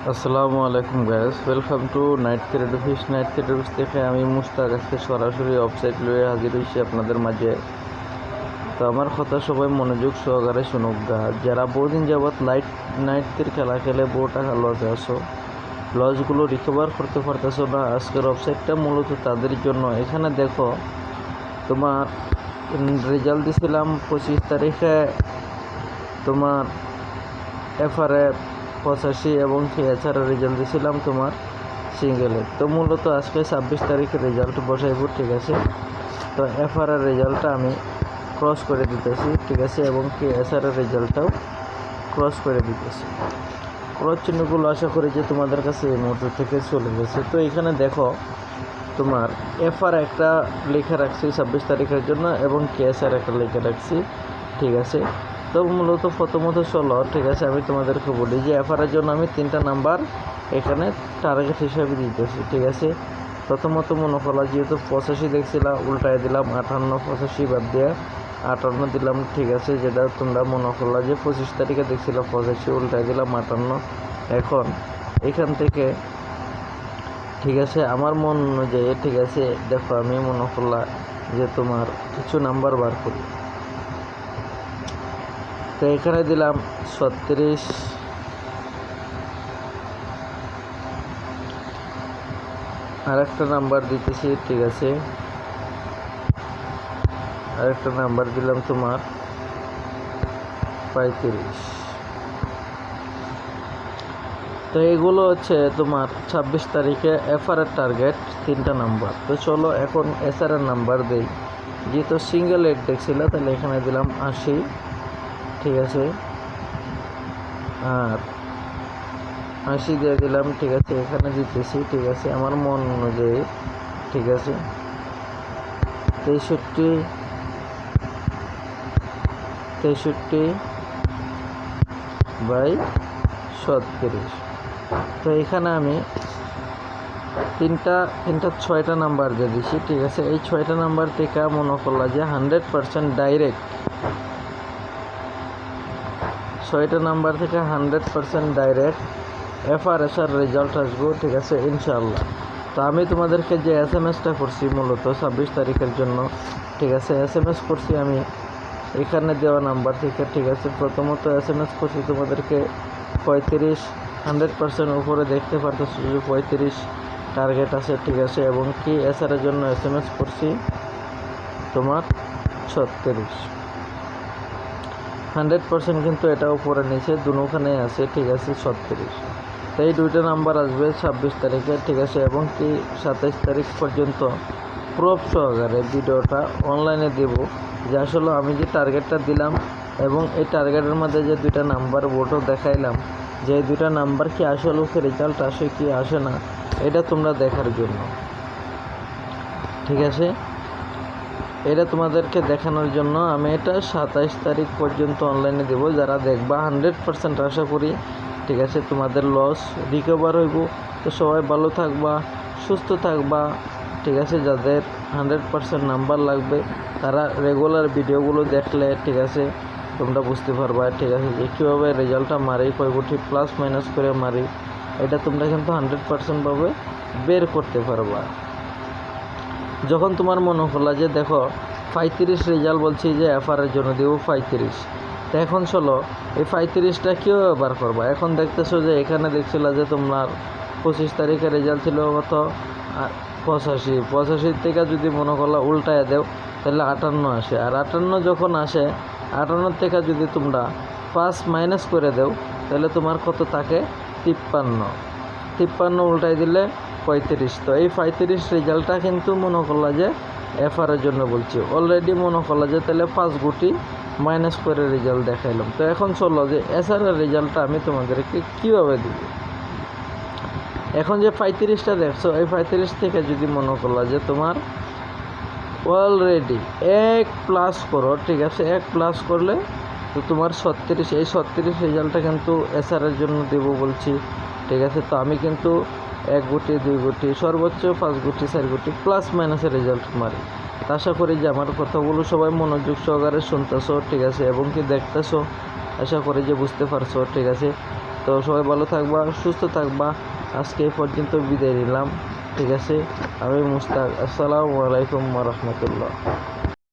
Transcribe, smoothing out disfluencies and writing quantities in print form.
আসসালামু আলাইকুম guys, welcome to night creative fish. Night creative থেকে আমি মুস্তাক আজকে সরাসরি ওয়েবসাইট লয়ে হাজির হয়েছি আপনাদের মাঝে। তো আমার কথা সবাই মনোযোগ সহকারে শুনুক গা। যারা বহুদিন যাবৎ নাইটের খেলা খেলে বউ টাকা লসে আসো, লসগুলো রিকভার করতে পারতেছো না, আজকের ওয়েবসাইটটা মূলত তাদের জন্য। এখানে দেখো, তোমার রেজাল্ট দিছিলাম 25 তারিখে, তোমার এফআরএ 85 এবং এছাড়া রেজাল্ট দিয়েছিলাম তোমার সিঙ্গেলের। তো মূলত আজকে 26 তারিখে রেজাল্ট বসাইব, ঠিক আছে। তো এফআরএ রেজাল্টটা আমি ক্রস করে দিতেছি, ঠিক আছে, এবং এছাড়া রেজাল্টটাও ক্রস করে দিতেছি। ক্রস চিহ্নগুলো আশা করি যে তোমাদের কাছে এই মুহূর্ত থেকে চলে গেছে। তো এখানে দেখো, তোমার এফআর একটা লেখা রাখছি 26 তারিখের জন্য এবং কেএসআর একটা লেখা রাখছি, ঠিক আছে। তো মূলত প্রথমত চলো, ঠিক আছে, আমি তোমাদেরকে বলি যে এফআরের জন্য আমি 3টা নাম্বার এখানে টার্গেট হিসাবে দিতেছি, ঠিক আছে। প্রথমত মনে করলা যেহেতু 85 দেখছিলাম, উল্টায় দিলাম 58, 85 বাদ দিয়ে 58 দিলাম, ঠিক আছে। যেটা তোমরা মনে করলা যে 25 তারিখে দেখছিলাম 85, উল্টায় দিলাম 58। এখন এখান থেকে, ঠিক আছে, আমার মন অনুযায়ী, ঠিক আছে, দেখো আমি মনে করলাম যে তোমার কিছু নাম্বার বার করি। তো এখানে দিলাম 36, আরেকটা নাম্বার দিতেছি, ঠিক আছে, আরেকটা নাম্বার দিলাম তোমার 35। তো এগুলো হচ্ছে তোমার 26 তারিখে এফআরের টার্গেট 3টা নাম্বার। তো চলো এখন এসআরের নাম্বার দেই। যেহেতু সিঙ্গেল 8 দেখছিল, তাহলে এখানে দিলাম 80, ঠিক আছে, আর 80 দিয়ে দিলাম, ঠিক আছে। এখানে দিতেছি, ঠিক আছে, আমার মন অনুযায়ী, ঠিক আছে। 63/37। তো এখানে আমি তিনটা 6টা নাম্বার দিয়ে দিছি, ঠিক আছে। এই 6টা নাম্বার থেকে মনে করলা যে 100% ডাইরেক্ট, 6টা নাম্বার থেকে 100% ডাইরেক্ট এফআরএসআর রেজাল্ট আসবো, ঠিক আছে, ইনশাআল্লাহ। তো আমি তোমাদেরকে যে এসএমএসটা করছি মূলত 26 তারিখের জন্য, ঠিক আছে, এসএমএস করছি আমি এখানে দেওয়া নাম্বার থেকে, ঠিক আছে। প্রথমত এসএমএস করছি তোমাদেরকে 35, 100% উপরে দেখতে পারতেছো যে 35 টার্গেট আছে, ঠিক আছে। এবং কি এসআরের জন্য এসএমএস করছি তোমার 36, 100% কিন্তু এটা উপরে নিচে দুখানে আছে, ঠিক আছে, 36। তো এই 2টা নাম্বার আসবে 26 তারিখে, ঠিক আছে। এবং কি 27 তারিখ পর্যন্ত প্রুফ সহকারে ভিডিওটা অনলাইনে দেব যে আসলে আমি যে টার্গেটটা দিলাম এবং এই টার্গেটের মধ্যে যে 2টা নাম্বার বোর্ডও দেখাইলাম, যে এই 2টা নাম্বার কি আসলে রেজাল্ট আসে কি আসে না, এটা তোমরা দেখার জন্য, ঠিক আছে। এটা তোমাদেরকে দেখানোর জন্য আমি এটা 27 তারিখ পর্যন্ত অনলাইনে দেবো। যারা দেখবা 100% আশা করি, ঠিক আছে, তোমাদের লস রিকভার হইব। তো সবাই ভালো থাকবা, সুস্থ থাকবা, ঠিক আছে। যাদের 100% নাম্বার লাগবে তারা রেগুলার ভিডিওগুলো দেখলে, ঠিক আছে, তোমরা বুঝতে পারবা, ঠিক আছে, যে কীভাবে রেজাল্টটা মারি, কয়গুটি প্লাস মাইনাস করে মারি, এটা তোমরা কিন্তু 100% ভাবে বের করতে পারবা। যখন তোমার মনে হলো যে দেখো 35 রেজাল্ট বলছি যে এফআরের জন্য দেবো 35, তো এখন চলো এই 35টা কেউ ব্যবহার করবা। এখন দেখতেছো যে এখানে দেখছিল যে তোমার 25 তারিখে রেজাল্ট ছিল কত 85 থেকে যদি মনে করলো উল্টায় দেও তাহলে 58 আসে। আর 58 যখন আসে, 58 থেকে যদি তোমরা 5 মাইনাস করে দেও তাহলে তোমার কত থাকে 53 উল্টাই দিলে 35। তো এই 35 রেজাল্টটা কিন্তু মনে করলা যে এফআরের জন্য বলছি। অলরেডি মনে করলা যে তাহলে 5 গুটি মাইনাস করে রেজাল্ট দেখাইলাম। তো এখন চলো যে এসআরের রেজাল্টটা আমি তোমাদেরকে কীভাবে দিব। এখন যে 35টা দেখছো, এই 35 থেকে যদি মনে করলা যে তোমার অলরেডি 1 প্লাস করো, ঠিক আছে, 1 প্লাস করলে তো তোমার 36, এই 36 রেজাল্টটা কিন্তু এসআরের জন্য দেব বলছি, ঠিক আছে। তো আমি কিন্তু 1 গুটি 2 গুটি সর্বোচ্চ 5 গুটি 4 গুটি প্লাস মাইনাসের রেজাল্ট মারি। আশা করি যে আমার কথাগুলো সবাই মনোযোগ সহকারে শুনতেছো, ঠিক আছে, এবং কি দেখতেছো, আশা করি যে বুঝতে পারছো, ঠিক আছে। তো সবাই ভালো থাকবা, সুস্থ থাকবা। আজকে এই পর্যন্ত বিদায় নিলাম, ঠিক আছে? আমি মুস্তাক। আসসালামু আলাইকুম ওয়া রাহমাতুল্লাহ।